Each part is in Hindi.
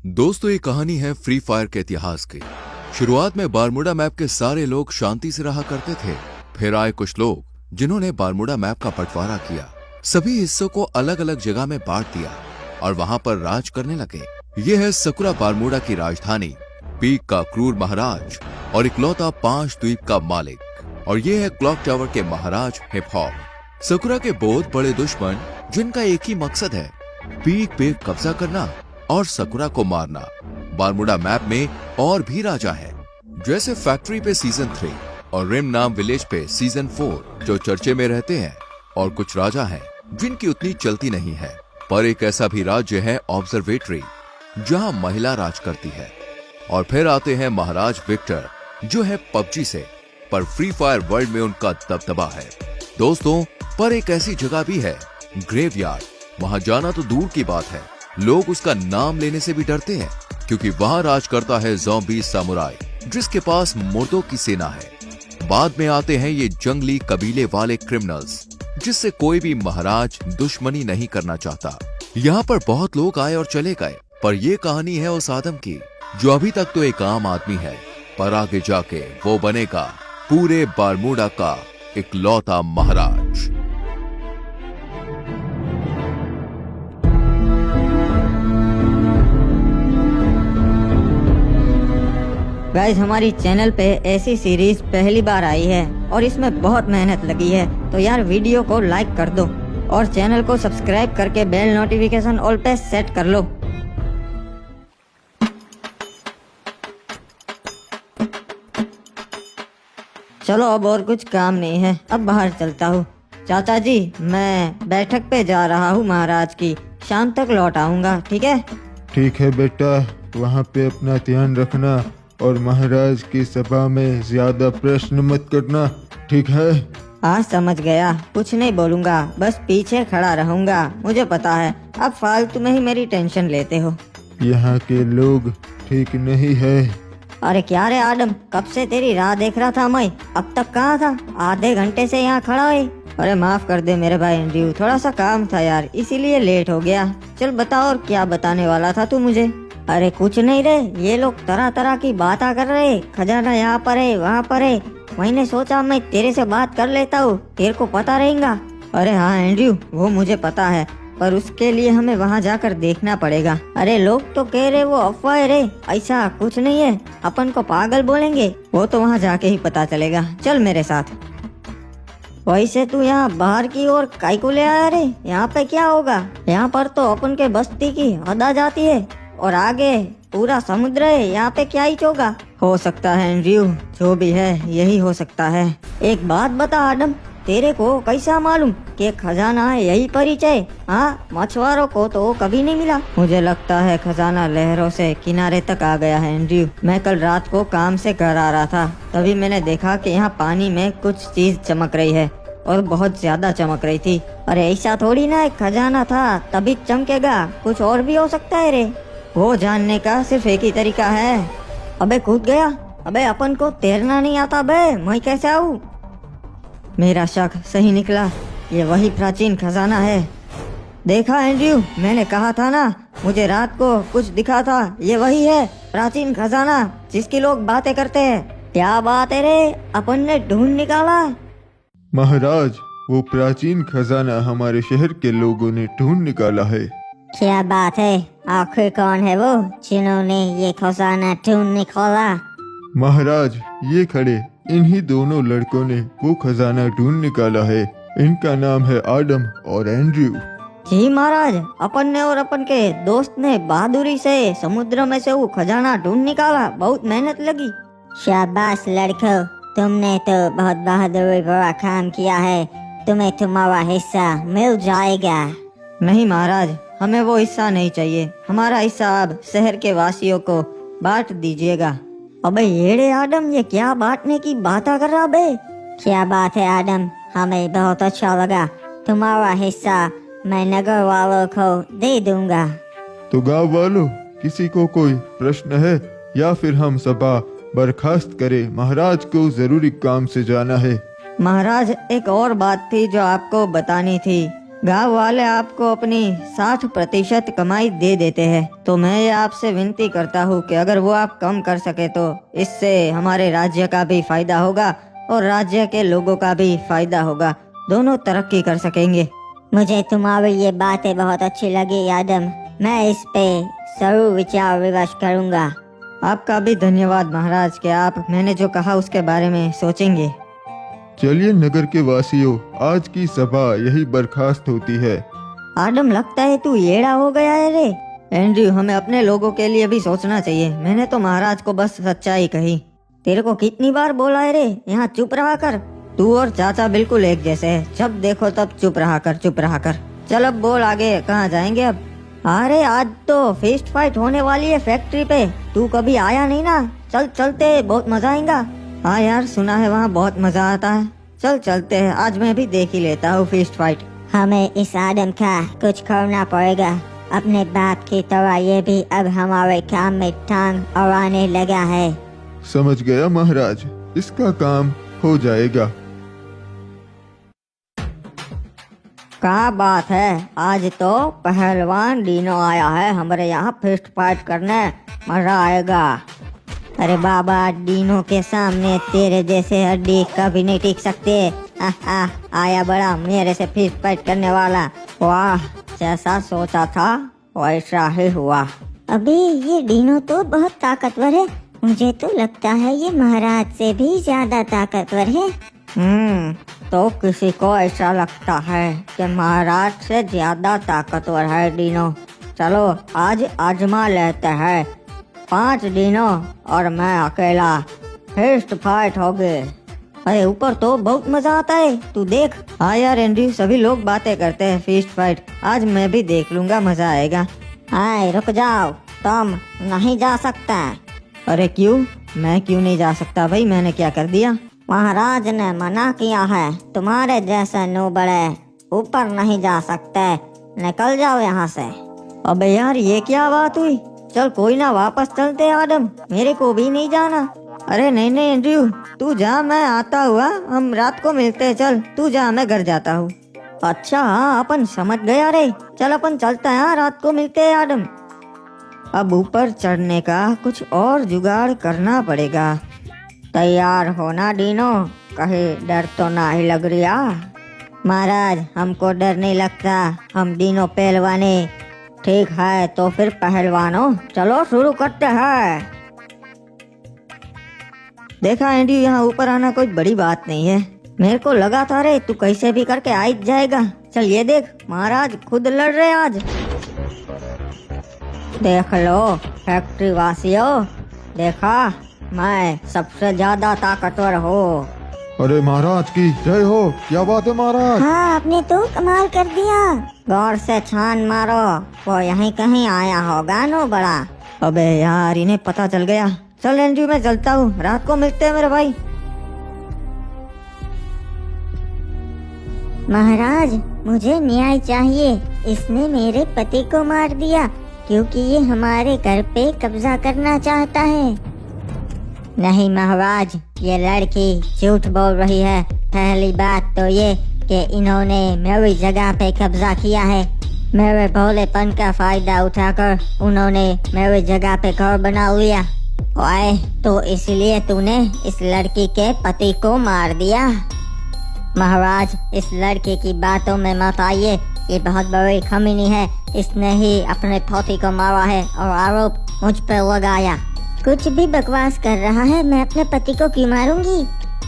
दोस्तों, ये कहानी है फ्री फायर के इतिहास की। शुरुआत में बारमूडा मैप के सारे लोग शांति से रहा करते थे। फिर आए कुछ लोग जिन्होंने बारमूडा मैप का बंटवारा किया, सभी हिस्सों को अलग अलग जगह में बांट दिया और वहां पर राज करने लगे। ये है सकुरा, बारमूडा की राजधानी, पीक का क्रूर महाराज और इकलौता 5 द्वीप का मालिक। और ये है क्लॉक टावर के महाराज हिप हॉप। सकुरा के बहुत बड़े दुश्मन जिनका एक ही मकसद है, पीक पे कब्जा करना और सकुरा को मारना। बारमूडा मैप में और भी राजा है, जैसे फैक्ट्री पे सीजन 3 और रिम नाम विलेज पे सीजन 4 जो चर्चे में रहते हैं। और कुछ राजा हैं जिनकी उतनी चलती नहीं है। पर एक ऐसा भी राज्य है ऑब्जर्वेटरी, जहां महिला राज करती है। और फिर आते हैं महाराज विक्टर, जो है पबजी से, पर फ्री फायर वर्ल्ड में उनका दबदबा है। दोस्तों, पर एक ऐसी जगह भी है, ग्रेवयार्ड। वहां जाना तो दूर की बात है, लोग उसका नाम लेने से भी डरते हैं, क्योंकि वहां राज करता है ज़ॉम्बी सामुराई, जिसके पास मुर्दों की सेना है। बाद में आते हैं ये जंगली कबीले वाले क्रिमिनल्स, जिससे कोई भी महाराज दुश्मनी नहीं करना चाहता। यहाँ पर बहुत लोग आए और चले गए, पर ये कहानी है उस आदम की जो अभी तक तो एक आम आदमी है, पर आगे जाके वो बनेगा पूरे बारमूडा का इकलौता महाराज। गाइस, हमारी चैनल पे ऐसी सीरीज पहली बार आई है और इसमें बहुत मेहनत लगी है, तो यार वीडियो को लाइक कर दो और चैनल को सब्सक्राइब करके बेल नोटिफिकेशन ऑल पे सेट कर लो। चलो, अब और कुछ काम नहीं है, अब बाहर चलता हूँ। चाचा जी, मैं बैठक पे जा रहा हूँ महाराज की, शाम तक लौट आऊंगा, ठीक है? ठीक है बेटा, वहाँ पे अपना ध्यान रखना और महाराज की सभा में ज्यादा प्रश्न मत करना, ठीक है? हाँ, समझ गया, कुछ नहीं बोलूंगा, बस पीछे खड़ा रहूंगा। मुझे पता है अब फालतू में ही मेरी टेंशन लेते हो। यहाँ के लोग ठीक नहीं है। अरे क्या रे आदम, कब से तेरी राह देख रहा था मैं, अब तक कहाँ था? आधे घंटे से यहाँ खड़ा है। अरे माफ कर दे मेरे भाई एंड्रयू, थोड़ा सा काम था यार, इसीलिए लेट हो गया। चल बताओ, और क्या बताने वाला था तू मुझे? अरे कुछ नहीं रे, ये लोग तरह तरह की बातें कर रहे, खजाना यहाँ पर है, वहाँ पर है। मैंने सोचा मैं तेरे से बात कर लेता हूँ, तेरे को पता रहेगा। अरे हाँ एंड्रयू, वो मुझे पता है, पर उसके लिए हमें वहाँ जाकर देखना पड़ेगा। अरे लोग तो कह रहे वो अफवाह है रे, ऐसा कुछ नहीं है, अपन को पागल बोलेंगे। वो तो वहाँ जाके ही पता चलेगा, चल मेरे साथ। वैसे तू यहाँ बाहर की ओर काहे को ले आया रे? यहाँ पे क्या होगा? यहाँ पर तो अपन के बस्ती की हद आ जाती है और आगे पूरा समुद्र है, यहाँ पे क्या ही होगा? हो सकता है एंड्रयू, जो भी है यही हो सकता है। एक बात बता आदम, तेरे को कैसा मालूम कि खजाना है यही परिचय? हाँ, मछुआरों को तो कभी नहीं मिला। मुझे लगता है खजाना लहरों से किनारे तक आ गया है एंड्रयू। मैं कल रात को काम से घर आ रहा था, तभी मैंने देखा कि यहाँ पानी में कुछ चीज चमक रही है और बहुत ज्यादा चमक रही थी। अरे ऐसा थोड़ी ना एक खजाना था तभी चमकेगा, कुछ और भी हो सकता है रे। वो जानने का सिर्फ एक ही तरीका है। अबे कूद गया। अबे अपन को तैरना नहीं आता बे, मैं कैसे आऊँ? मेरा शक सही निकला, ये वही प्राचीन खजाना है। देखा एंड्रयू, मैंने कहा था ना, मुझे रात को कुछ दिखा था, ये वही है प्राचीन खजाना जिसकी लोग बातें करते हैं। क्या बात है रे, अपन ने ढूंढ निकाला। महाराज, वो प्राचीन खजाना हमारे शहर के लोगों ने ढूंढ निकाला है। क्या बात है? आखिर कौन है वो जिन्होंने ये खजाना ढूंढ निकाला? महाराज, ये खड़े इन्हीं दोनों लड़कों ने वो खजाना ढूंढ निकाला है। इनका नाम है आदम और एंड्रयू। जी महाराज, अपन ने और अपन के दोस्त ने बहादुरी से समुद्र में से वो खजाना ढूंढ निकाला, बहुत मेहनत लगी। शाबाश लड़कों, तुमने तो बहुत बहादुरी भरा काम किया है, तुम्हें तुम्हारा हिस्सा मिल जाएगा। नहीं महाराज, हमें वो हिस्सा नहीं चाहिए, हमारा हिस्सा आप शहर के वासियों को बांट दीजिएगा। अबे येड़े आदम, ये क्या बांटने की बात कर रहा बे? क्या बात है आदम, हमें बहुत अच्छा लगा, तुम्हारा हिस्सा मैं नगर वालों को दे दूंगा। तो गांव वालों, किसी को कोई प्रश्न है या फिर हम सभा बर्खास्त करें? महाराज को जरूरी काम से जाना है। महाराज, एक और बात थी जो आपको बतानी थी। गांव वाले आपको अपनी 60% कमाई दे देते हैं, तो मैं ये आपसे विनती करता हूँ कि अगर वो आप कम कर सके तो इससे हमारे राज्य का भी फायदा होगा और राज्य के लोगों का भी फायदा होगा, दोनों तरक्की कर सकेंगे। मुझे तुम्हारी ये बातें बहुत अच्छी लगी आदम। मैं इस पे जरूर विचार विमर्श करूंगा। आपका भी धन्यवाद महाराज कि आप मैंने जो कहा उसके बारे में सोचेंगे। चलिए नगर के वासियों, आज की सभा यही बर्खास्त होती है। आदम, लगता है तू येड़ा हो गया है रे। एंड्रयू, हमें अपने लोगों के लिए भी सोचना चाहिए। मैंने तो महाराज को बस सच्चाई कही। तेरे को कितनी बार बोला है रे, यहाँ चुप रहा कर। तू और चाचा बिल्कुल एक जैसे है, जब देखो तब चुप रहा कर, चुप रहा कर। चल अब बोल आगे, कहाँ जाएंगे अब? अरे आज तो फिस्ट फाइट होने वाली है फैक्ट्री पे, तू कभी आया नहीं ना। चल चलते, बहुत मजा आएगा। हाँ यार, सुना है वहाँ बहुत मजा आता है। चल चलते हैं, आज मैं भी देख ही लेता हूँ फिस्ट फाइट। हमें इस आदम का कुछ करना पड़ेगा। अपने बाप की तरह ये भी अब हमारे काम में टांग अड़ाने लगा है। समझ गया महाराज, इसका काम हो जाएगा। क्या बात है, आज तो पहलवान डीनो आया है हमारे यहाँ फिस्ट फाइट करने, मजा आएगा। अरे बाबा, डीनो के सामने तेरे जैसे हड्डी कभी नहीं टिक सकते। आया बड़ा मेरे से फिस्ट फाइट करने वाला। वाह, जैसा सोचा था वैसा ही हुआ। अभी ये डीनो तो बहुत ताकतवर है। मुझे तो लगता है ये महाराज से भी ज्यादा ताकतवर है। तो किसी को ऐसा लगता है कि महाराज से ज्यादा ताकतवर है डीनो। चलो आज आजमा लेते हैं। 5 डीनो और मैं अकेला, फिस्ट फाइट हो गए। अरे ऊपर तो बहुत मजा आता है, तू देख। हाँ यार एंड्रयू, सभी लोग बातें करते हैं फिस्ट फाइट, आज मैं भी देख लूंगा, मजा आएगा। हाय रुक जाओ, तुम नहीं जा सकता। अरे क्यों? मैं क्यों नहीं जा सकता भाई, मैंने क्या कर दिया? महाराज ने मना किया है, तुम्हारे जैसे नूबड़े ऊपर नहीं जा सकते। निकल जाओ यहाँ से। अबे यार, ये क्या बात हुई? चल कोई ना, वापस चलते हैं आदम, मेरे को भी नहीं जाना। अरे नहीं नहीं एंड्रयू, तू जा, मैं आता हुआ, हम रात को मिलते हैं। चल तू जा, मैं घर जाता हूँ। अच्छा हाँ, अपन समझ गया रे। चल अपन चलते हैं, रात को मिलते हैं आदम। अब ऊपर चढ़ने का कुछ और जुगाड़ करना पड़ेगा। तैयार होना डीनो, कहीं डर तो ना ही लग रहा। महाराज, हमको डर नहीं लगता, हम डीनो पहलवाने। ठीक है तो फिर पहलवानों, चलो शुरू करते हैं। देखा एंड्रयू, यहाँ ऊपर आना कोई बड़ी बात नहीं है। मेरे को लगा था रे तू कैसे भी करके आ जाएगा। चल ये देख, महाराज खुद लड़ रहे आज। देख लो फैक्ट्री वासियों, देखा मैं सबसे ज्यादा ताकतवर हूँ। अरे महाराज की जय हो, क्या बात है महाराज। हाँ, आपने तो कमाल कर दिया। गौर से छान मारो, वो यहीं कहीं आया होगा नो बड़ा। अबे यार, इन्हें पता चल गया। चल एंड्रयू, मैं चलता हूँ, रात को मिलते हैं मेरे भाई। महाराज, मुझे न्याय चाहिए। इसने मेरे पति को मार दिया क्योंकि ये हमारे घर पे कब्जा करना चाहता है। नहीं महाराज, ये लड़की झूठ बोल रही है। पहली बात तो ये कि इन्होंने मेरी जगह पे कब्जा किया है। मेरे भोलेपन का फायदा उठाकर उन्होंने मेरी जगह पे घर बना लिया। ओए, तो इसलिए तूने इस लड़की के पति को मार दिया। महाराज, इस लड़के की बातों में मत आइए, ये बहुत बड़ी खमीनी है। इसने ही अपने पति को मारा है और आरोप मुझ पर लगाया। कुछ भी बकवास कर रहा है, मैं अपने पति को क्यों मारूंगी?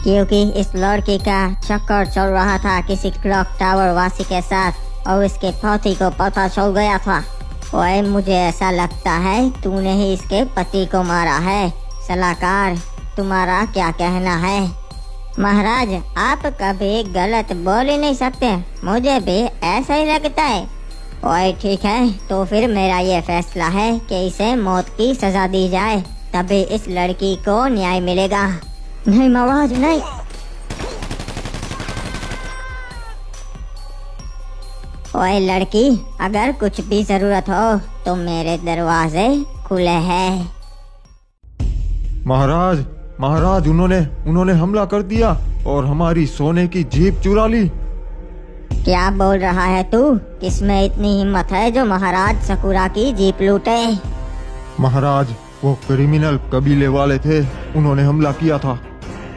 क्योंकि इस लड़के का चक्कर चल रहा था किसी क्लॉक टावर वासी के साथ और इसके पति को पता चल गया था। ओए, मुझे ऐसा लगता है तूने ही इसके पति को मारा है। सलाहकार, तुम्हारा क्या कहना है? महाराज, आप कभी गलत बोल ही नहीं सकते, मुझे भी ऐसा ही लगता है। ओए ठीक है, तो फिर मेरा ये फैसला है कि इसे मौत की सजा दी जाए, तभी इस लड़की को न्याय मिलेगा। नहीं महाराज, नहीं। ओए लड़की, अगर कुछ भी जरूरत हो तो मेरे दरवाजे खुले हैं। महाराज, महाराज, उन्होंने हमला कर दिया और हमारी सोने की जीप चुरा ली। क्या बोल रहा है तू? किसमें इतनी हिम्मत है जो महाराज सकुरा की जीप लूटे? महाराज, वो क्रिमिनल कबीले वाले थे, उन्होंने हमला किया था।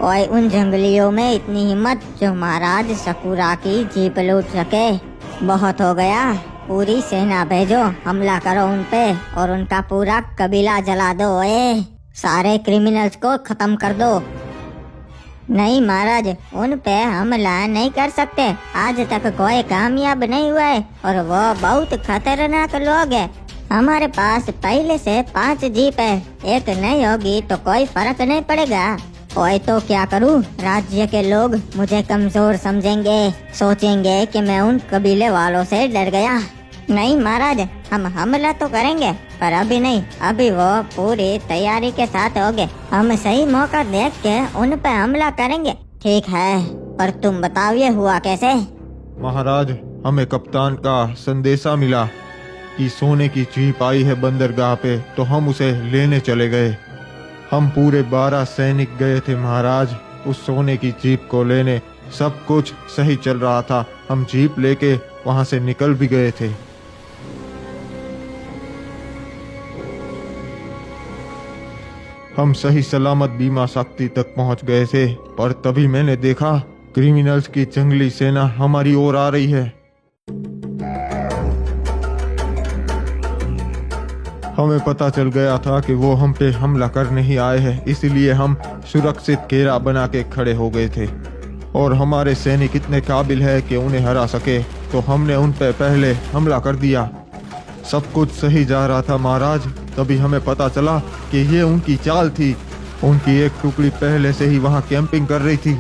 ओए, उन जंगलियों में इतनी हिम्मत जो महाराज सकुरा की जीप लूट सके? बहुत हो गया। पूरी सेना भेजो, हमला करो उन पे और उनका पूरा कबीला जला दो। ओए, सारे क्रिमिनल्स को खत्म कर दो। नहीं महाराज, उन पे हमला नहीं कर सकते। आज तक कोई कामयाब नहीं हुआ है और वो बहुत खतरनाक लोग है। हमारे पास पहले से 5 जीप है, एक नहीं होगी तो कोई फर्क नहीं पड़ेगा। ओए, तो क्या करूं? राज्य के लोग मुझे कमजोर समझेंगे, सोचेंगे कि मैं उन कबीले वालों से डर गया। नहीं महाराज, हम हमला तो करेंगे पर अभी नहीं, अभी वो पूरी तैयारी के साथ होंगे। हम सही मौका देख के उन पे हमला करेंगे। ठीक है, पर तुम बताओ ये हुआ कैसे? महाराज, हमें कप्तान का संदेशा मिला कि सोने की जीप आई है बंदरगाह पे, तो हम उसे लेने चले गए। हम पूरे 12 सैनिक गए थे महाराज उस सोने की जीप को लेने। सब कुछ सही चल रहा था, हम जीप लेके वहां से निकल भी गए थे। हम सही सलामत बीमा शक्ति तक पहुंच गए थे, पर तभी मैंने देखा क्रिमिनल्स की जंगली सेना हमारी ओर आ रही है। हमें पता चल गया था कि वो हम पे हमला करने ही आए हैं, इसलिए हम सुरक्षित घेरा बना के खड़े हो गए थे। और हमारे सैनिक इतने काबिल है कि उन्हें हरा सके, तो हमने उन पे पहले हमला कर दिया। सब कुछ सही जा रहा था महाराज, तभी हमें पता चला कि ये उनकी चाल थी। उनकी एक टुकड़ी पहले से ही वहां कैंपिंग कर रही थी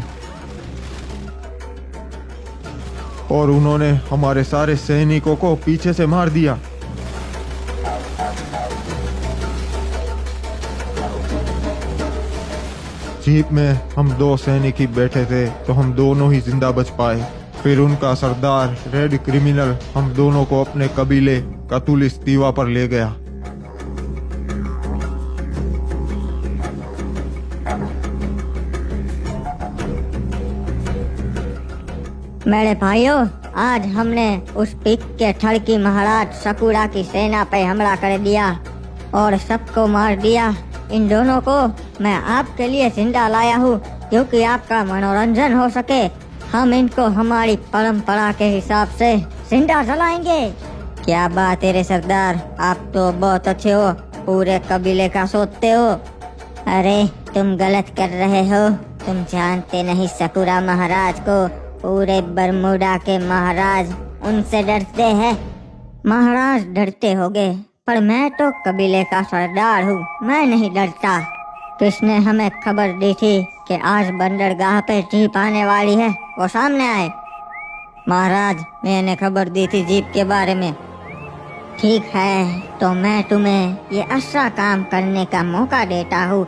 और उन्होंने हमारे सारे सैनिकों को पीछे से मार दिया। जीप में हम 2 सैनिक ही बैठे थे, तो हम दोनों ही जिंदा बच पाए। फिर उनका सरदार रेड क्रिमिनल हम दोनों को अपने कबीले कतुलिस दीवा पर ले गया। मेरे भाइयों, आज हमने उस पिक के ठड़की महाराज सकुरा की सेना पे हमला कर दिया और सबको मार दिया। इन दोनों को मैं आपके लिए जिंदा लाया हूँ क्योंकि आपका मनोरंजन हो सके। हम इनको हमारी परंपरा के हिसाब से जिंदा जलाएंगे। क्या बात है रे सरदार, आप तो बहुत अच्छे हो, पूरे कबीले का सोचते हो। अरे तुम गलत कर रहे हो, तुम जानते नहीं सकुरा महाराज को पूरे बरमूडा के महाराज उनसे डरते हैं। महाराज डरते होगे, पर मैं तो कबीले का सरदार हूँ, मैं नहीं डरता। किसने हमें खबर दी थी कि आज बंदरगाह पे जीप आने वाली है? वो सामने आए। महाराज, मैंने खबर दी थी जीप के बारे में। ठीक है, तो मैं तुम्हें ये अच्छा काम करने का मौका देता हूँ।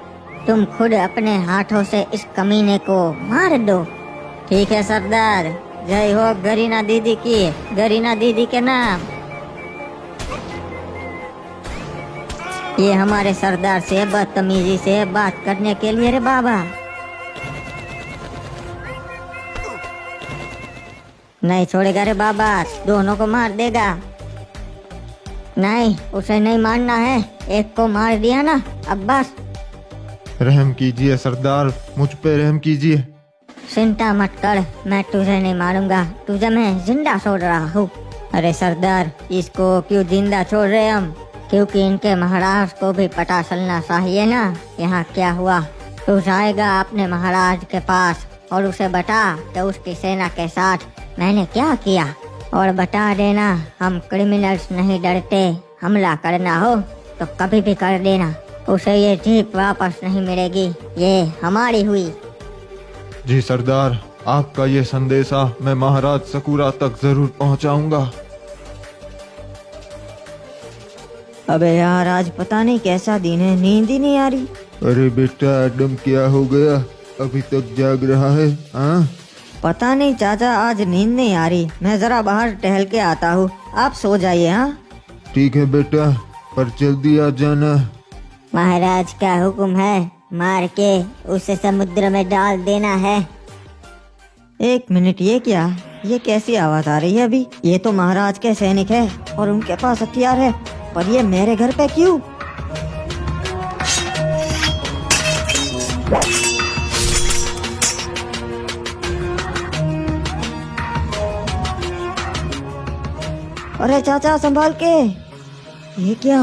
तुम खुद अपने हाथों से इस कमीने को मार दो। ठीक है सरदार, जय हो गरीना दीदी की, गरीना दीदी के नाम। ये हमारे सरदार से बदतमीजी से बात करने के लिए रे बाबा। नहीं छोड़ेगा रे बाबा, दोनों को मार देगा। नहीं, उसे नहीं मारना है, एक को मार दिया ना, अब बस। रहम कीजिए सरदार, मुझ पे रहम कीजिए। चिंता मत कर, मैं तुझे नहीं मारूंगा, तुझे मैं जिंदा छोड़ रहा हूँ। अरे सरदार, इसको क्यों जिंदा छोड़ रहे हम? क्योंकि इनके महाराज को भी पता चलना चाहिए ना यहाँ क्या हुआ। तू जाएगा अपने महाराज के पास और उसे बता कि उसकी सेना के साथ मैंने क्या किया, और बता देना हम क्रिमिनल्स नहीं डरते, हमला करना हो तो कभी भी कर देना, उसे ये जीप वापस नहीं मिलेगी, ये हमारी हुई। जी सरदार, आपका ये संदेशा मैं महाराज सकुरा तक जरूर पहुंचाऊंगा। अबे यार, आज पता नहीं कैसा दिन है, नींद ही नहीं आ रही। अरे बेटा एडम, क्या हो गया? अभी तक जाग रहा है? हाँ, पता नहीं चाचा, आज नींद नहीं आ रही। मैं जरा बाहर टहल के आता हूँ, आप सो जाइए। हाँ ठीक है बेटा, पर जल्दी आ जाना। महाराज का हुक्म है, मार के उसे समुद्र में डाल देना है। एक मिनट, ये क्या? ये कैसी आवाज आ रही है अभी? ये तो महाराज के सैनिक है और उनके पास हथियार है, पर ये मेरे घर पे क्यों? अरे चाचा संभाल के। ये क्या?